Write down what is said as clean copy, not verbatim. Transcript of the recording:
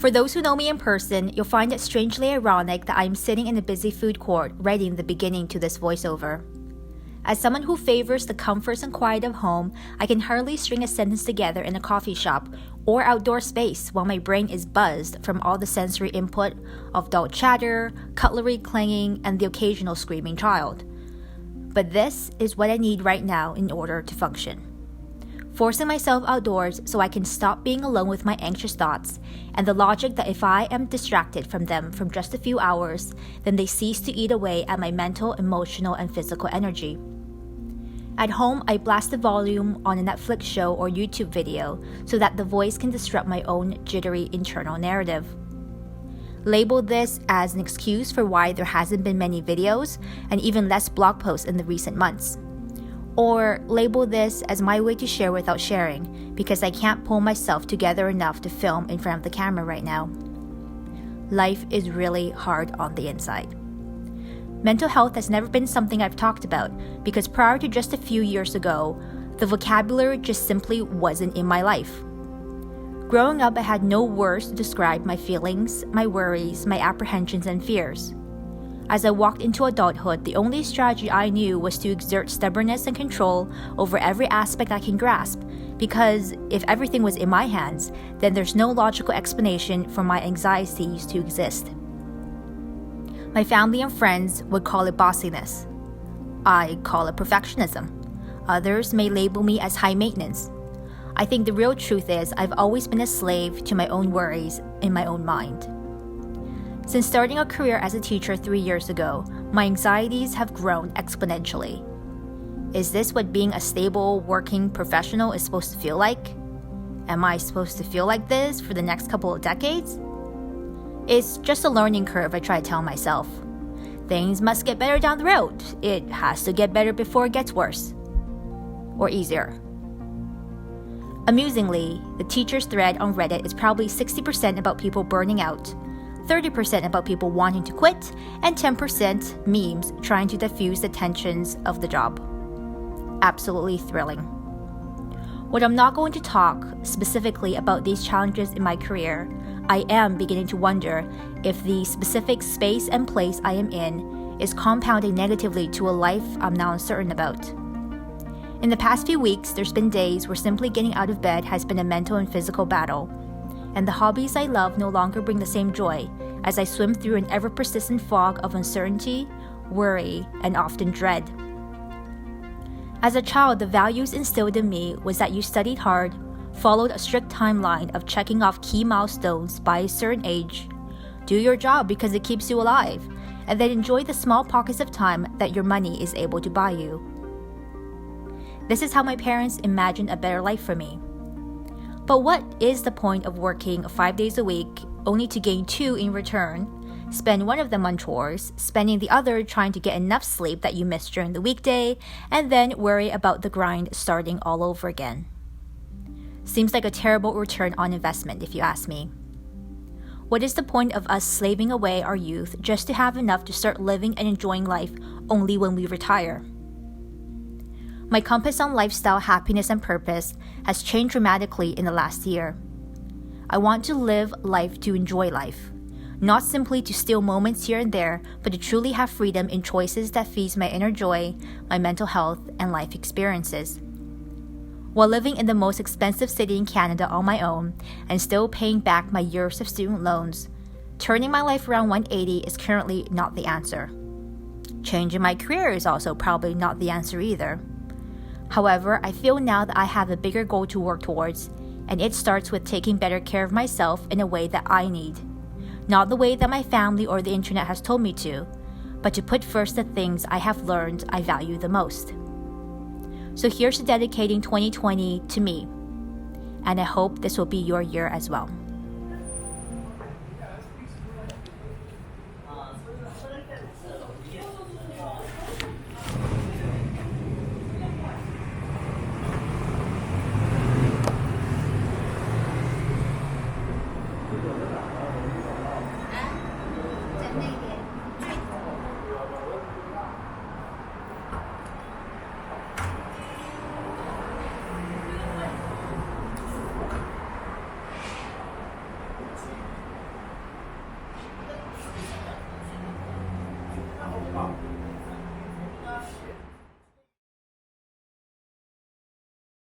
For those who know me in person, you'll find it strangely ironic that I'm sitting in a busy food court writing the beginning to this voiceover. As someone who favors the comforts and quiet of home, I can hardly string a sentence together in a coffee shop or outdoor space while my brain is buzzed from all the sensory input of adult chatter, cutlery clanging, and the occasional screaming child. But this is what I need right now in order to function. Forcing myself outdoors so I can stop being alone with my anxious thoughts, and the logic that if I am distracted from them for just a few hours, then they cease to eat away at my mental, emotional, and physical energy. At home, I blast the volume on a Netflix show or YouTube video so that the voice can disrupt my own jittery internal narrative. Label this as an excuse for why there hasn't been many videos and even less blog posts in the recent months. Or label this as my way to share without sharing, because I can't pull myself together enough to film in front of the camera right now. Life is really hard on the inside. Mental health has never been something I've talked about, because prior to just a few years ago, the vocabulary just simply wasn't in my life. Growing up, I had no words to describe my feelings, my worries, my apprehensions, and fears. As I walked into adulthood, the only strategy I knew was to exert stubbornness and control over every aspect I can grasp, because if everything was in my hands, then there's no logical explanation for my anxieties to exist. My family and friends would call it bossiness. I call it perfectionism. Others may label me as high maintenance. I think the real truth is I've always been a slave to my own worries in my own mind. Since starting a career as a teacher 3 years ago, my anxieties have grown exponentially. Is this what being a stable, working professional is supposed to feel like? Am I supposed to feel like this for the next couple of decades? It's just a learning curve, I try to tell myself. Things must get better down the road. It has to get better before it gets worse. Or easier. Amusingly, the teacher's thread on Reddit is probably 60% about people burning out, 30% about people wanting to quit, and 10% memes trying to diffuse the tensions of the job. Absolutely thrilling. When I'm not going to talk specifically about these challenges in my career, I am beginning to wonder if the specific space and place I am in is compounding negatively to a life I'm now uncertain about. In the past few weeks, there's been days where simply getting out of bed has been a mental and physical battle, and the hobbies I love no longer bring the same joy as I swim through an ever-persistent fog of uncertainty, worry, and often dread. As a child, the values instilled in me was that you studied hard, followed a strict timeline of checking off key milestones by a certain age, do your job because it keeps you alive, and then enjoy the small pockets of time that your money is able to buy you. This is how my parents imagined a better life for me. But what is the point of working 5 days a week only to gain 2 in return, spend one of them on chores, spending the other trying to get enough sleep that you missed during the weekday, and then worry about the grind starting all over again? Seems like a terrible return on investment, if you ask me. What is the point of us slaving away our youth just to have enough to start living and enjoying life only when we retire? My compass on lifestyle, happiness, and purpose has changed dramatically in the last year. I want to live life to enjoy life, not simply to steal moments here and there, but to truly have freedom in choices that feeds my inner joy, my mental health, and life experiences. While living in the most expensive city in Canada on my own and still paying back my years of student loans, turning my life around 180 is currently not the answer. Changing my career is also probably not the answer either. However, I feel now that I have a bigger goal to work towards, and it starts with taking better care of myself in a way that I need. Not the way that my family or the internet has told me to, but to put first the things I have learned I value the most. So here's to dedicating 2020 to me, and I hope this will be your year as well.